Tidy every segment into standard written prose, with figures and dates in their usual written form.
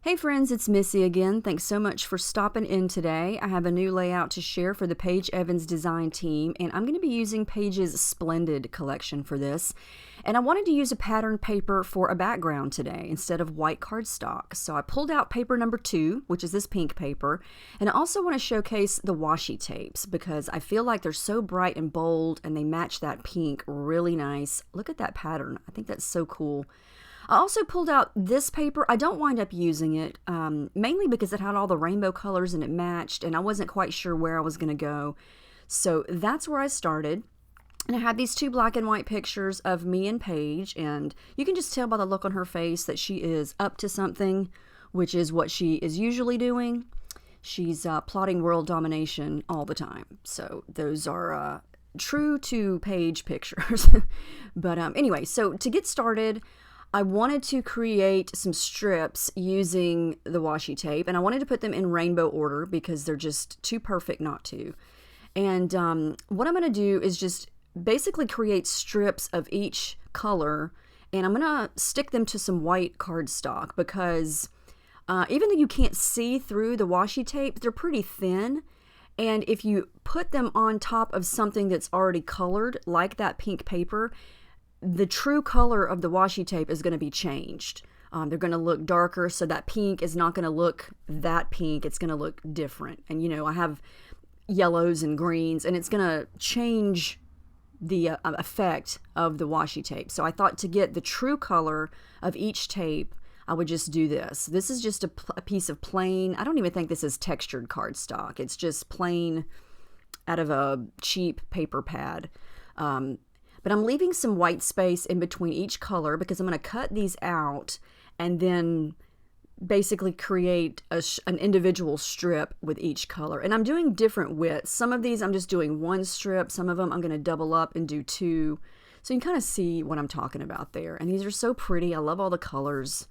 Hey friends, it's Missy again. Thanks so much for stopping in today. I have a new layout to share for the Paige Evans design team, and I'm going to be using Paige's Splendid collection for this. And I wanted to use a pattern paper for a background today instead of white cardstock. So I pulled out paper number 2, which is this pink paper, and I also want to showcase the washi tapes because I feel like they're so bright and bold and they match that pink really nice. Look at that pattern. I think that's so cool. I also pulled out this paper. I don't wind up using it, mainly because it had all the rainbow colors and it matched, and I wasn't quite sure where I was going to go. So that's where I started. And I had these 2 black and white pictures of me and Paige, and you can just tell by the look on her face that she is up to something, which is what she is usually doing. She's plotting world domination all the time. So those are true to Paige pictures. But anyway, so to get started, I wanted to create some strips using the washi tape, and I wanted to put them in rainbow order because they're just too perfect not to. And what I'm going to do is just basically create strips of each color, and I'm going to stick them to some white cardstock because even though you can't see through the washi tape, they're pretty thin. And if you put them on top of something that's already colored, like that pink paper, the true color of the washi tape is going to be changed. They're going to look darker, so that pink is not going to look that pink. It's going to look different. And, you know, I have yellows and greens, and it's going to change the effect of the washi tape. So I thought to get the true color of each tape, I would just do this. This is just a piece of plain, I don't even think this is textured cardstock. It's just plain out of a cheap paper pad. But I'm leaving some white space in between each color because I'm going to cut these out and then basically create an individual strip with each color. And I'm doing different widths. Some of these I'm just doing 1 strip. Some of them I'm going to double up and do 2. So you can kind of see what I'm talking about there. And these are so pretty. I love all the colors.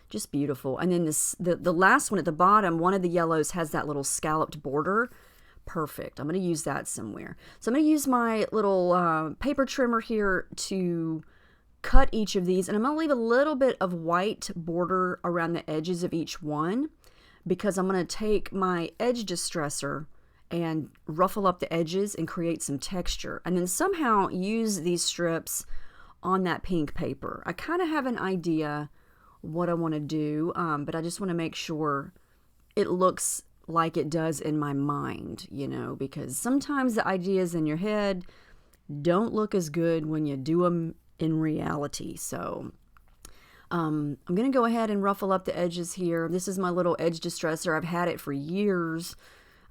Just beautiful. And then the last one at the bottom, one of the yellows has that little scalloped border. Perfect. I'm going to use that somewhere. So I'm going to use my little paper trimmer here to cut each of these, and I'm going to leave a little bit of white border around the edges of each one because I'm going to take my edge distressor and ruffle up the edges and create some texture, and then somehow use these strips on that pink paper. I kind of have an idea what I want to do, but I just want to make sure it looks like it does in my mind, you know, because sometimes the ideas in your head don't look as good when you do them in reality. So I'm going to go ahead and ruffle up the edges here. This is my little edge distressor. I've had it for years.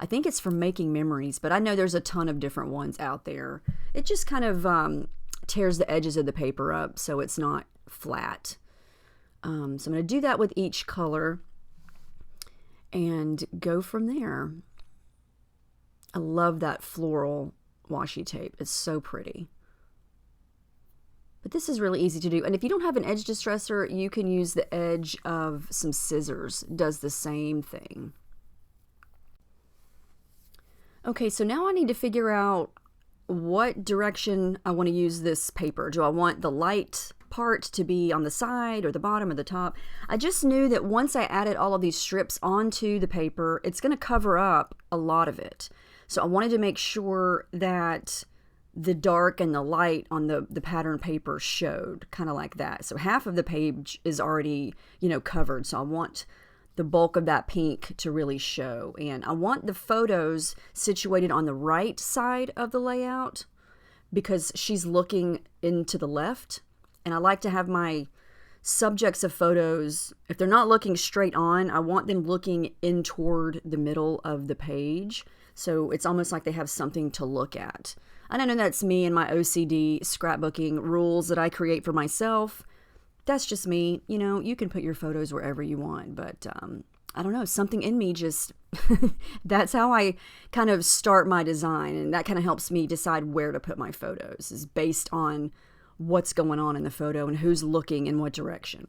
I think it's from Making Memories, but I know there's a ton of different ones out there. It just kind of tears the edges of the paper up so it's not flat. So I'm going to do that with each color and go from there. I love that floral washi tape. It's so pretty. But this is really easy to do. And if you don't have an edge distressor, you can use the edge of some scissors. It does the same thing. Okay, so now I need to figure out what direction I want to use this paper. Do I want the light part to be on the side or the bottom or the top? I just knew that once I added all of these strips onto the paper, it's going to cover up a lot of it. So I wanted to make sure that the dark and the light on the pattern paper showed, kind of like that. So half of the page is already, you know, covered. So I want the bulk of that pink to really show. And I want the photos situated on the right side of the layout because she's looking into the left. And I like to have my subjects of photos, if they're not looking straight on, I want them looking in toward the middle of the page. So it's almost like they have something to look at. I know that's me and my OCD scrapbooking rules that I create for myself. That's just me. You know, you can put your photos wherever you want, but I don't know, something in me just, that's how I kind of start my design. And that kind of helps me decide where to put my photos, is based on what's going on in the photo and who's looking in what direction.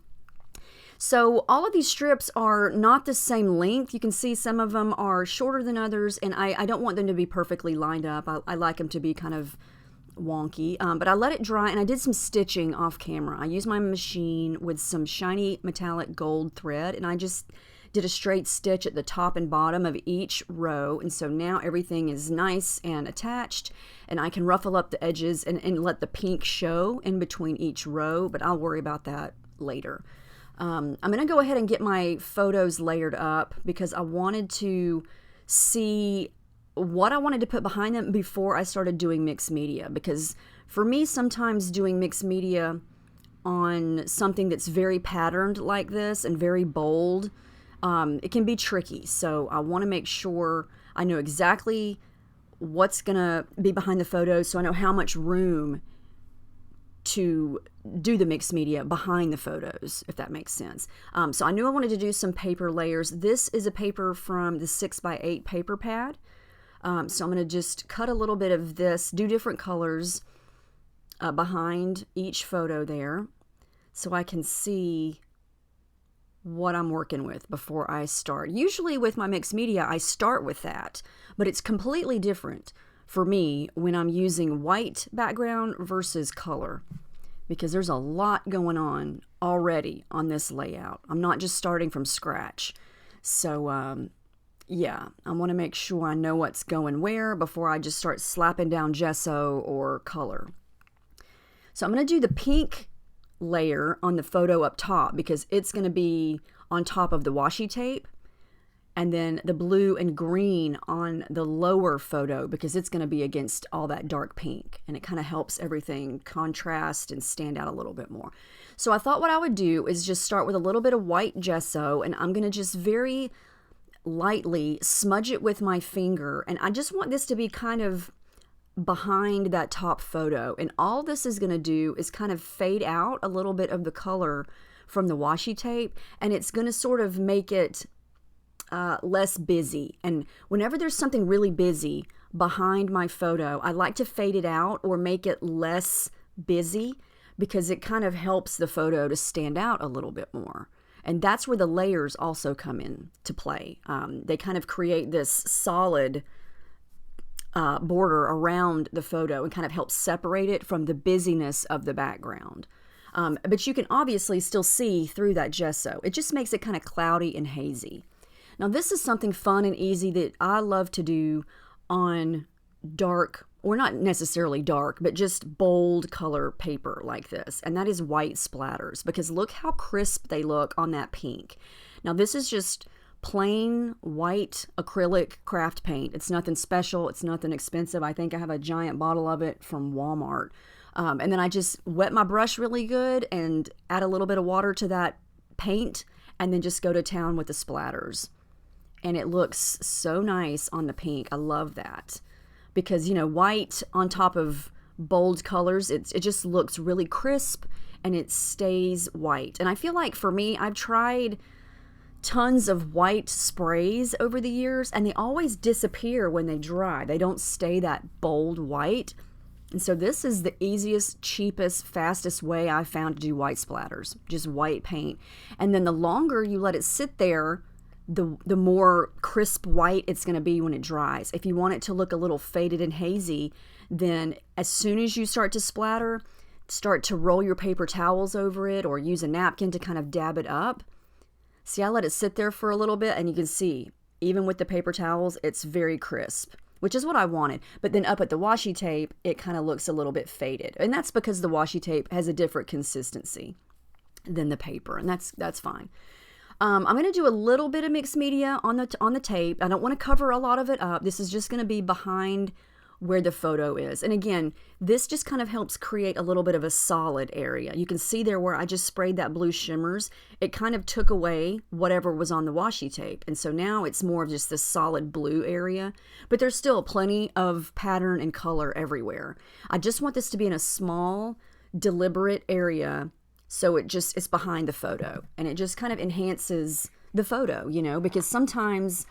So all of these strips are not the same length. You can see some of them are shorter than others, and I don't want them to be perfectly lined up. I like them to be kind of wonky, but I let it dry and I did some stitching off camera. I used my machine with some shiny metallic gold thread and I just did a straight stitch at the top and bottom of each row, and so now everything is nice and attached, and I can ruffle up the edges and let the pink show in between each row, but I'll worry about that later. I'm going to go ahead and get my photos layered up because I wanted to see what I wanted to put behind them before I started doing mixed media, because for me sometimes doing mixed media on something that's very patterned like this and very bold, it can be tricky. So I want to make sure I know exactly what's going to be behind the photos so I know how much room to do the mixed media behind the photos, if that makes sense. So I knew I wanted to do some paper layers. This is a paper from the 6x8 paper pad. So I'm going to just cut a little bit of this, do different colors behind each photo there so I can see what I'm working with before I start. Usually with my mixed media, I start with that, but it's completely different for me when I'm using white background versus color, because there's a lot going on already on this layout. I'm not just starting from scratch. So yeah, I want to make sure I know what's going where before I just start slapping down gesso or color. So I'm going to do the pink layer on the photo up top because it's going to be on top of the washi tape, and then the blue and green on the lower photo because it's going to be against all that dark pink, and it kind of helps everything contrast and stand out a little bit more. So I thought what I would do is just start with a little bit of white gesso, and I'm going to just very lightly smudge it with my finger, and I just want this to be kind of behind that top photo, and all this is going to do is kind of fade out a little bit of the color from the washi tape, and it's going to sort of make it less busy. And whenever there's something really busy behind my photo, I like to fade it out or make it less busy because it kind of helps the photo to stand out a little bit more. And that's where the layers also come in to play. They kind of create this solid border around the photo and kind of help separate it from the busyness of the background. But you can obviously still see through that gesso. It just makes it kind of cloudy and hazy. Now this is something fun and easy that I love to do on dark, or not necessarily dark, but just bold color paper like this. And that is white splatters, because look how crisp they look on that pink. Now this is just plain white acrylic craft paint. It's nothing special. It's nothing expensive. I think I have a giant bottle of it from Walmart. And then I just wet my brush really good and add a little bit of water to that paint and then just go to town with the splatters. And it looks so nice on the pink. I love that. Because, you know, white on top of bold colors, it just looks really crisp and it stays white. And I feel like for me, I've tried tons of white sprays over the years and they always disappear when they dry. They don't stay that bold white. And so this is the easiest, cheapest, fastest way I've found to do white splatters, just white paint. And then the longer you let it sit there, the more crisp white it's going to be when it dries. If you want it to look a little faded and hazy, then as soon as you start to splatter, start to roll your paper towels over it or use a napkin to kind of dab it up. See, I let it sit there for a little bit and you can see, even with the paper towels, it's very crisp, which is what I wanted. But then up at the washi tape, it kind of looks a little bit faded. And that's because the washi tape has a different consistency than the paper, and that's fine. I'm going to do a little bit of mixed media on the tape. I don't want to cover a lot of it up. This is just going to be behind where the photo is. And again, this just kind of helps create a little bit of a solid area. You can see there where I just sprayed that blue shimmers. It kind of took away whatever was on the washi tape. And so now it's more of just this solid blue area, but there's still plenty of pattern and color everywhere. I just want this to be in a small, deliberate area. So it's behind the photo and it just kind of enhances the photo, you know, because sometimes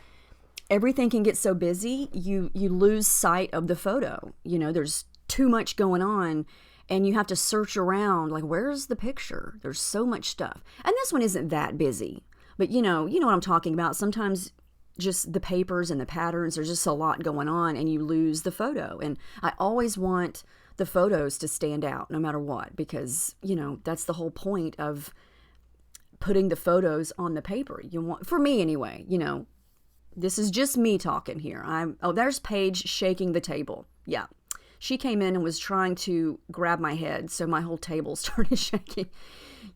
everything can get so busy, you lose sight of the photo. You know, there's too much going on and you have to search around like, where's the picture? There's so much stuff. And this one isn't that busy, but you know what I'm talking about. Sometimes just the papers and the patterns, there's just a lot going on and you lose the photo. And I always want the photos to stand out no matter what, because, that's the whole point of putting the photos on the paper. You want, for me anyway, this is just me talking here. There's Paige shaking the table. Yeah. She came in and was trying to grab my head, so my whole table started shaking.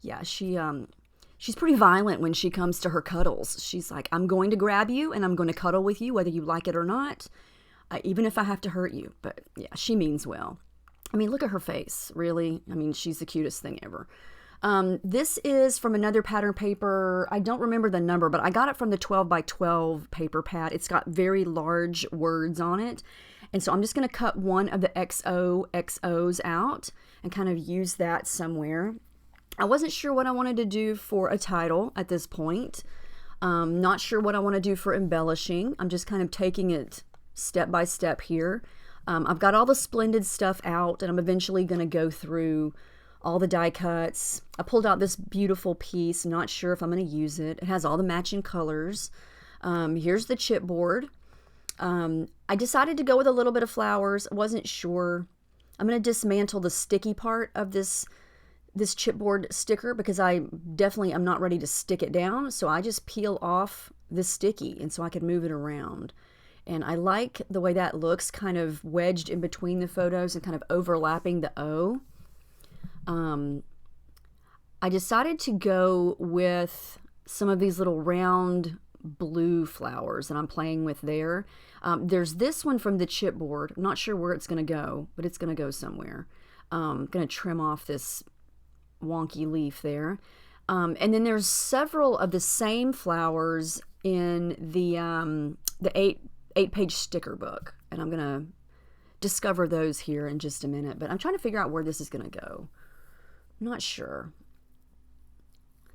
Yeah, she's pretty violent when she comes to her cuddles. She's like, I'm going to grab you and I'm going to cuddle with you whether you like it or not, even if I have to hurt you. But yeah, she means well. I mean, look at her face, really. I mean, she's the cutest thing ever. This is from another pattern paper. I don't remember the number, but I got it from the 12 by 12 paper pad. It's got very large words on it. And so I'm just going to cut one of the XOXOs out and kind of use that somewhere. I wasn't sure what I wanted to do for a title at this point. Not sure what I want to do for embellishing. I'm just kind of taking it step by step here. I've got all the Splendid stuff out, and I'm eventually going to go through all the die cuts. I pulled out this beautiful piece. Not sure if I'm going to use it. It has all the matching colors. Here's the chipboard. I decided to go with a little bit of flowers. I wasn't sure. I'm going to dismantle the sticky part of this chipboard sticker because I definitely am not ready to stick it down. So I just peel off the sticky and so I can move it around. And I like the way that looks, kind of wedged in between the photos and kind of overlapping the O. I decided to go with some of these little round blue flowers that I'm playing with there. There's this one from the chipboard. I'm not sure where it's going to go, but it's going to go somewhere. I'm going to trim off this wonky leaf there. And then there's several of the same flowers in the 8-page sticker book. And I'm going to discover those here in just a minute. But I'm trying to figure out where this is going to go. I'm not sure.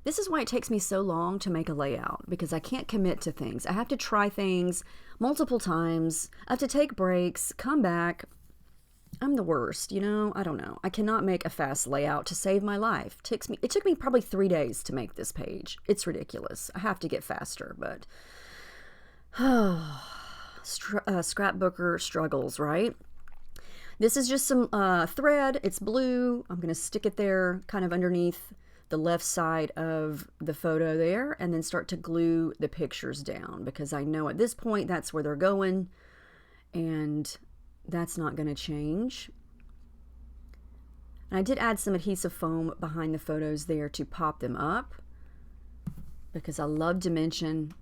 This is why it takes me so long to make a layout, because I can't commit to things. I have to try things multiple times. I have to take breaks, come back. I'm the worst, I don't know. I cannot make a fast layout to save my life. It took me probably 3 days to make this page. It's ridiculous. I have to get faster, but scrapbooker struggles, right? This is just some thread. It's blue. I'm going to stick it there kind of underneath the left side of the photo there, and then start to glue the pictures down, because I know at this point that's where they're going, and that's not going to change. And I did add some adhesive foam behind the photos there to pop them up, because I love dimension.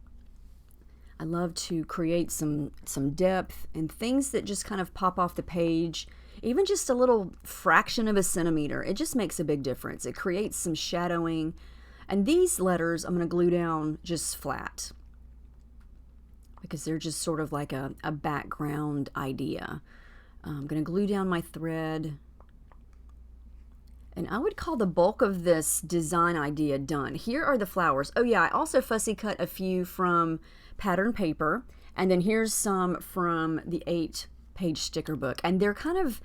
I love to create some depth and things that just kind of pop off the page. Even just a little fraction of a centimeter, it just makes a big difference. It creates some shadowing. And these letters I'm going to glue down just flat, because they're just sort of like a background idea. I'm going to glue down my thread. And I would call the bulk of this design idea done. Here are the flowers. Oh yeah, I also fussy cut a few from pattern paper. And then here's some from the 8-page sticker book. And they're kind of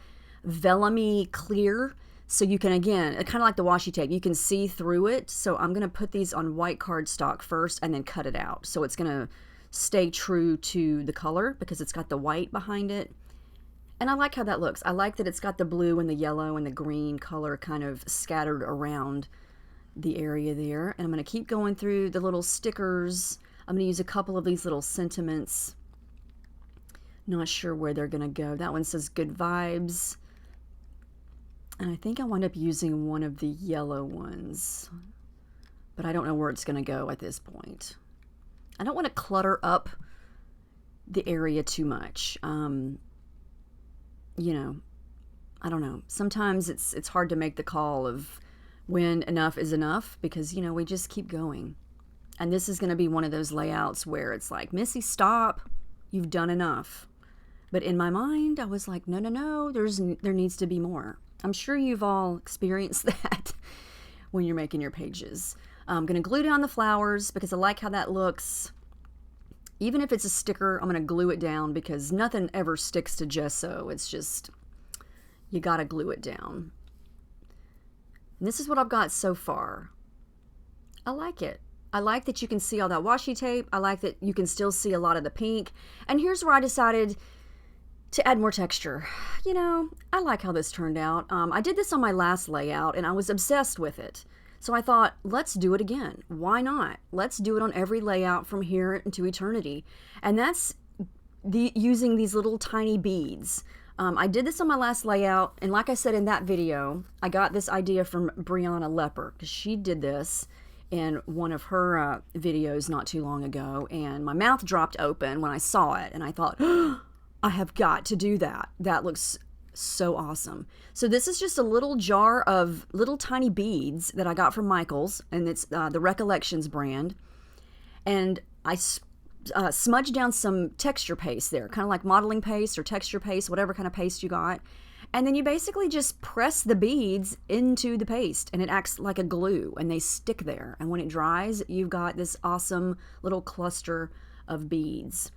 vellumy clear. So you can, again, kind of like the washi tape, you can see through it. So I'm going to put these on white cardstock first and then cut it out. So it's going to stay true to the color because it's got the white behind it. And I like how that looks. I like that it's got the blue and the yellow and the green color kind of scattered around the area there. And I'm going to keep going through the little stickers. I'm going to use a couple of these little sentiments. Not sure where they're going to go. That one says good vibes. And I think I wound up using one of the yellow ones. But I don't know where it's going to go at this point. I don't want to clutter up the area too much. I don't know. Sometimes it's hard to make the call of when enough is enough, because, we just keep going. And this is going to be one of those layouts where it's like, Missy, stop. You've done enough. But in my mind, I was like, no, there needs to be more. I'm sure you've all experienced that when you're making your pages. I'm going to glue down the flowers because I like how that looks. Even if it's a sticker, I'm going to glue it down because nothing ever sticks to gesso. It's just, you got to glue it down. And this is what I've got so far. I like it. I like that you can see all that washi tape. I like that you can still see a lot of the pink. And here's where I decided to add more texture. You know, I like how this turned out. I did this on my last layout and I was obsessed with it. So I thought, let's do it again. Why not? Let's do it on every layout from here into eternity. And that's using these little tiny beads. I did this on my last layout, and like I said in that video, I got this idea from Brianna Lepper, because she did this in one of her videos not too long ago, and my mouth dropped open when I saw it, and I thought, oh, I have got to do that. That looks so awesome. So this is just a little jar of little tiny beads that I got from Michael's, and it's the Recollections brand, and I smudge down some texture paste there, kind of like modeling paste or texture paste, whatever kind of paste you got. And then you basically just press the beads into the paste and it acts like a glue and they stick there. And when it dries, you've got this awesome little cluster of beads.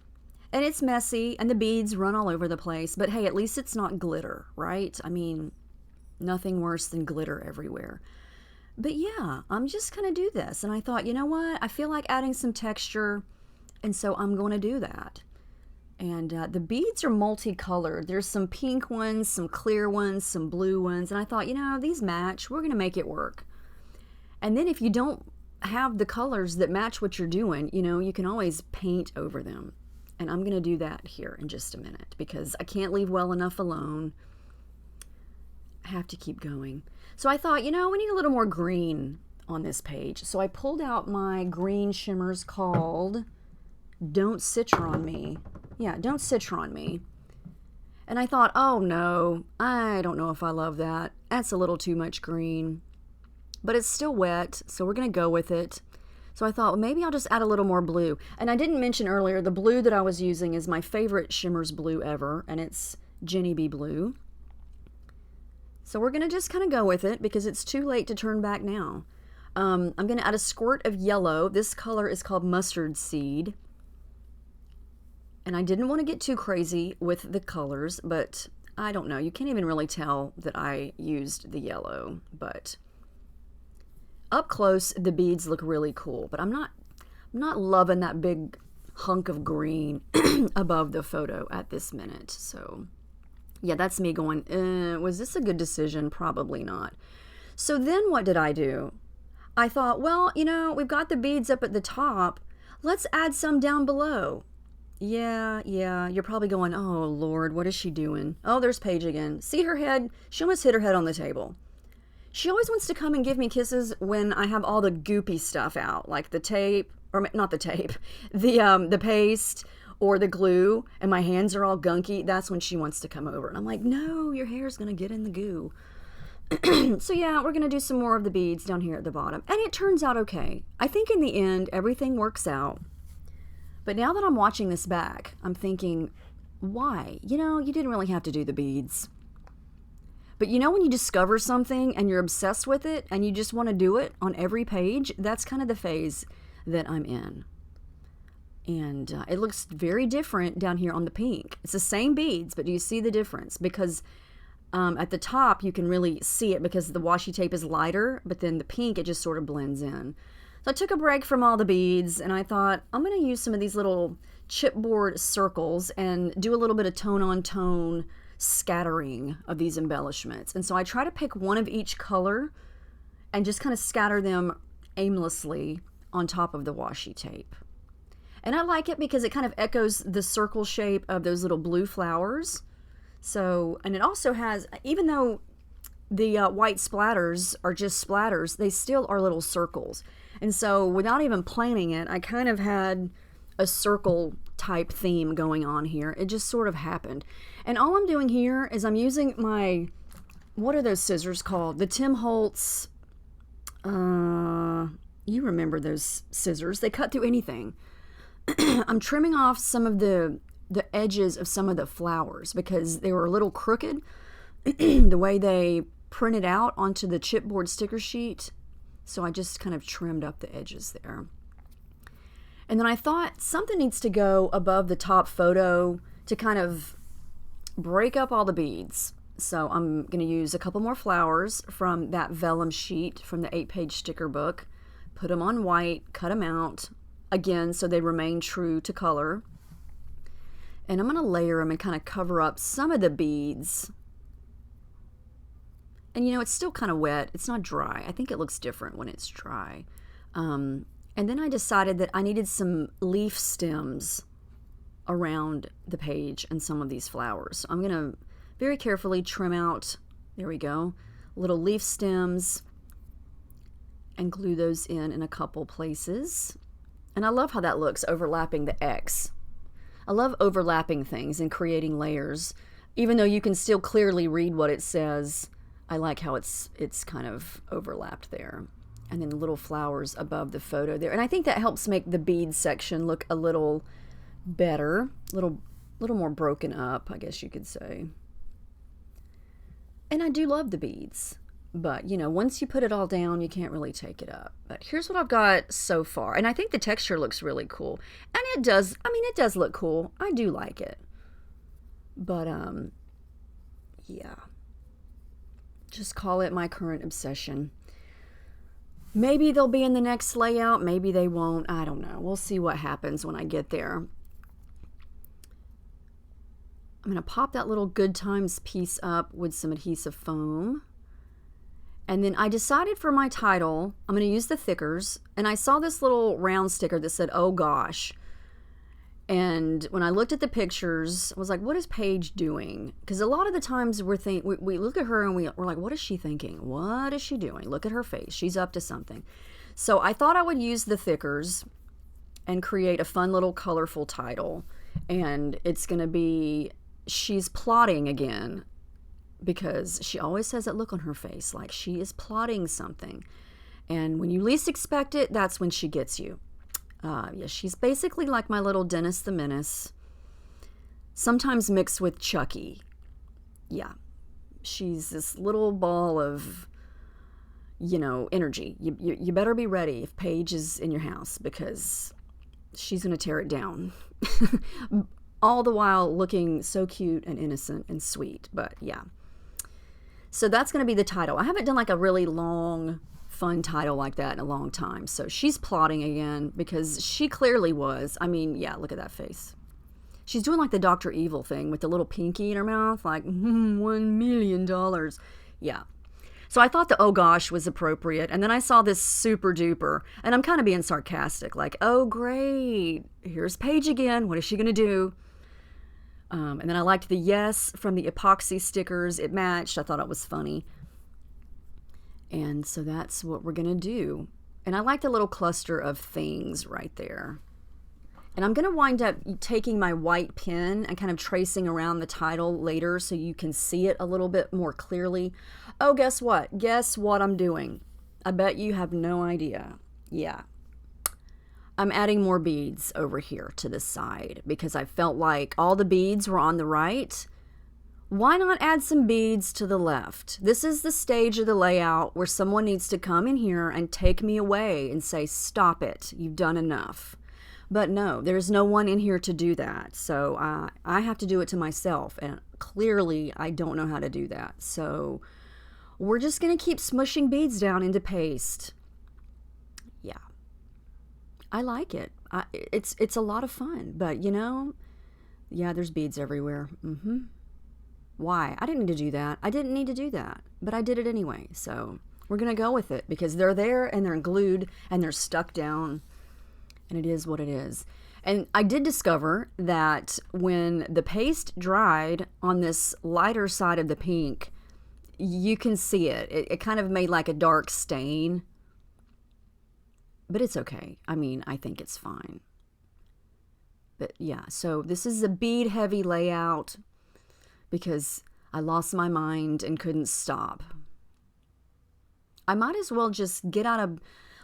And it's messy and the beads run all over the place, but hey, at least it's not glitter, right? I mean, nothing worse than glitter everywhere. But yeah, I'm just gonna do this. And I thought, you know what? I feel like adding some texture. And so I'm going to do that. And the beads are multicolored. There's some pink ones, some clear ones, some blue ones. And I thought, you know, these match. We're going to make it work. And then if you don't have the colors that match what you're doing, you know, you can always paint over them. And I'm going to do that here in just a minute because I can't leave well enough alone. I have to keep going. So I thought, you know, we need a little more green on this page. So I pulled out my green shimmers called Don't Citron Me. Yeah, Don't Citron Me. And I thought, oh no, I don't know if I love that. That's a little too much green. But it's still wet, so we're going to go with it. So I thought, well, maybe I'll just add a little more blue. And I didn't mention earlier, the blue that I was using is my favorite Shimmers blue ever, and it's Jenny Bee Blue. So we're going to just kind of go with it because it's too late to turn back now. I'm going to add a squirt of yellow. This color is called Mustard Seed. And I didn't want to get too crazy with the colors, but I don't know. You can't even really tell that I used the yellow, but up close, the beads look really cool, but I'm not loving that big hunk of green above the photo at this minute. So yeah, that's me going, was this a good decision? Probably not. So then what did I do? I thought, well, you know, we've got the beads up at the top. Let's add some down below. Yeah, you're probably going, oh, Lord, what is she doing? Oh, there's Paige again. See her head? She almost hit her head on the table. She always wants to come and give me kisses when I have all the goopy stuff out, like the tape, or not the tape, the paste or the glue, and my hands are all gunky. That's when she wants to come over. And I'm like, no, your hair's going to get in the goo. So yeah, we're going to do some more of the beads down here at the bottom. And it turns out okay. I think in the end, everything works out. But now that I'm watching this back, I'm thinking, why? You know, you didn't really have to do the beads. But you know when you discover something and you're obsessed with it and you just want to do it on every page? That's kind of the phase that I'm in. And it looks very different down here on the pink. It's the same beads, but do you see the difference? Because at the top, you can really see it because the washi tape is lighter, but then the pink, it just sort of blends in. So I took a break from all the beads and I thought, I'm going to use some of these little chipboard circles and do a little bit of tone-on-tone scattering of these embellishments. And so I try to pick one of each color and just kind of scatter them aimlessly on top of the washi tape. And I like it because it kind of echoes the circle shape of those little blue flowers. So, and it also has, even though the white splatters are just splatters, they still are little circles. And so without even planning it, I kind of had a circle type theme going on here. It just sort of happened. And all I'm doing here is I'm using my, what are those scissors called? The Tim Holtz, you remember those scissors. They cut through anything. I'm trimming off some of the edges of some of the flowers because they were a little crooked. The way they printed out onto the chipboard sticker sheet. So I just kind of trimmed up the edges there. And then I thought something needs to go above the top photo to kind of break up all the beads. So I'm going to use a couple more flowers from that vellum sheet from the 8-page sticker book. Put them on white, cut them out, again, so they remain true to color. And I'm going to layer them and kind of cover up some of the beads. And you know, it's still kind of wet. It's not dry. I think it looks different when it's dry. And then I decided that I needed some leaf stems around the page and some of these flowers. So I'm going to very carefully trim out, there we go, little leaf stems and glue those in a couple places. And I love how that looks, overlapping the X. I love overlapping things and creating layers. Even though you can still clearly read what it says, I like how it's kind of overlapped there. And then the little flowers above the photo there. And I think that helps make the bead section look a little better, a little more broken up, I guess you could say. And I do love the beads. But, you know, once you put it all down, you can't really take it up. But here's what I've got so far. And I think the texture looks really cool. And it does, I mean, it does look cool. I do like it. But, yeah. Just call it my current obsession. Maybe they'll be in the next layout. Maybe they won't. I don't know. We'll see what happens when I get there. I'm going to pop that little Good Times piece up with some adhesive foam. And then I decided for my title, I'm going to use the thickers. And I saw this little round sticker that said, "Oh gosh." And when I looked at the pictures, I was like, what is Paige doing? Because a lot of the times we look at her and we're like, what is she thinking? What is she doing? Look at her face. She's up to something. So I thought I would use the thickers and create a fun little colorful title. And it's going to be, she's plotting again. Because she always has that look on her face, like she is plotting something. And when you least expect it, that's when she gets you. Yeah, she's basically like my little Dennis the Menace, sometimes mixed with Chucky. Yeah, she's this little ball of, you know, energy. You better be ready if Paige is in your house, because she's going to tear it down. All the while looking so cute and innocent and sweet. But yeah. So that's going to be the title. I haven't done like a really long, fun title like that in a long time. So she's plotting again, because she clearly was. I mean, yeah, look at that face. She's doing like the Dr. Evil thing with the little pinky in her mouth, like, $1 million. Yeah. So I thought the "oh gosh" was appropriate. And then I saw this super duper, and I'm kind of being sarcastic, like, oh great, here's Paige again. What is she going to do? And then I liked the yes from the epoxy stickers. It matched. I thought it was funny. And so that's what we're going to do. And I like the little cluster of things right there. And I'm going to wind up taking my white pen and kind of tracing around the title later so you can see it a little bit more clearly. Oh, guess what? Guess what I'm doing? I bet you have no idea. Yeah. I'm adding more beads over here to the side because I felt like all the beads were on the right. Why not add some beads to the left? This is the stage of the layout where someone needs to come in here and take me away and say, stop it, you've done enough. But no, there's no one in here to do that. So I have to do it to myself. And clearly I don't know how to do that. So we're just going to keep smushing beads down into paste. Yeah. I like it. It's a lot of fun, but you know, yeah, there's beads everywhere. Why? I didn't need to do that. I didn't need to do that, but I did it anyway. So we're going to go with it because they're there and they're glued and they're stuck down, and it is what it is. And I did discover that when the paste dried on this lighter side of the pink, you can see it. It kind of made like a dark stain. But it's okay. I mean, I think it's fine. But yeah, so this is a bead heavy layout because I lost my mind and couldn't stop. I might as well just get out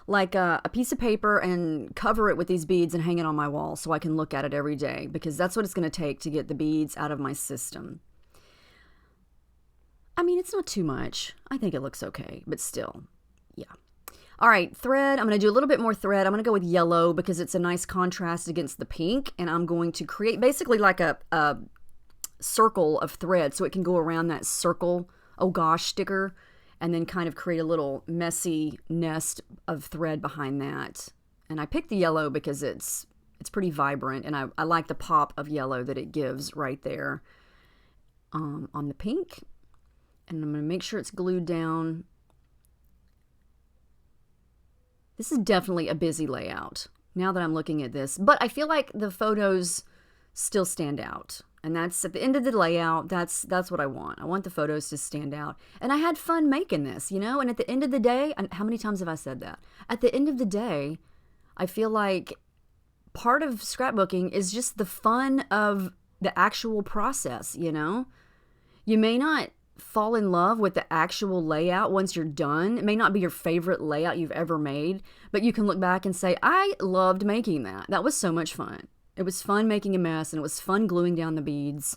a piece of paper and cover it with these beads and hang it on my wall so I can look at it every day, because that's what it's going to take to get the beads out of my system. I mean, it's not too much. I think it looks okay, but still, yeah. All right, thread. I'm going to do a little bit more thread. I'm going to go with yellow because it's a nice contrast against the pink. And I'm going to create basically like a circle of thread so it can go around that circle, oh gosh, sticker, and then kind of create a little messy nest of thread behind that. And I picked the yellow because it's It's pretty vibrant, and I like the pop of yellow that it gives right there on the pink. And I'm going to make sure it's glued down. This is definitely a busy layout now that I'm looking at this, but I feel like the photos still stand out. And that's at the end of the layout. That's what I want. I want the photos to stand out. And I had fun making this, you know? And at the end of the day, and how many times have I said that? At the end of the day, I feel like part of scrapbooking is just the fun of the actual process, you know? You may not fall in love with the actual layout once you're done. It may not be your favorite layout you've ever made, but you can look back and say, I loved making that. That was so much fun. It was fun making a mess, and it was fun gluing down the beads.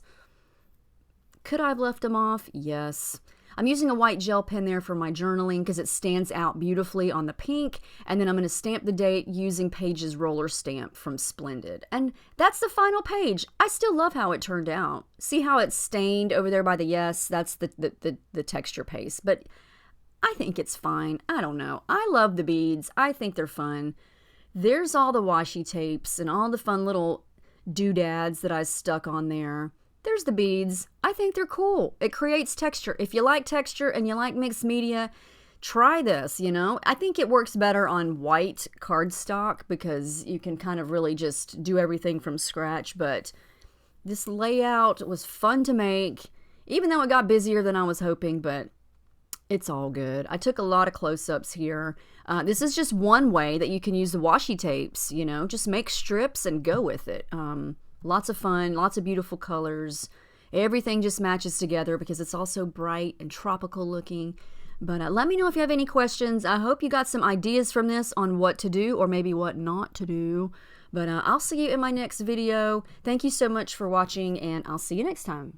Could I have left them off? Yes. I'm using a white gel pen there for my journaling because it stands out beautifully on the pink, and then I'm going to stamp the date using Paige's roller stamp from Splendid. And that's the final page. I still love how it turned out. See how it's stained over there by the yes? That's the texture paste, but I think it's fine. I don't know. I love the beads. I think they're fun. There's all the washi tapes and all the fun little doodads that I stuck on there. There's the beads. I think they're cool. It creates texture. If you like texture and you like mixed media, try this, you know. I think it works better on white cardstock because you can kind of really just do everything from scratch, but this layout was fun to make, even though it got busier than I was hoping, but it's all good. I took a lot of close-ups here. This is just one way that you can use the washi tapes, you know, just make strips and go with it. Lots of fun, lots of beautiful colors. Everything just matches together because it's all so bright and tropical looking. But let me know if you have any questions. I hope you got some ideas from this on what to do or maybe what not to do. But I'll see you in my next video. Thank you so much for watching, and I'll see you next time.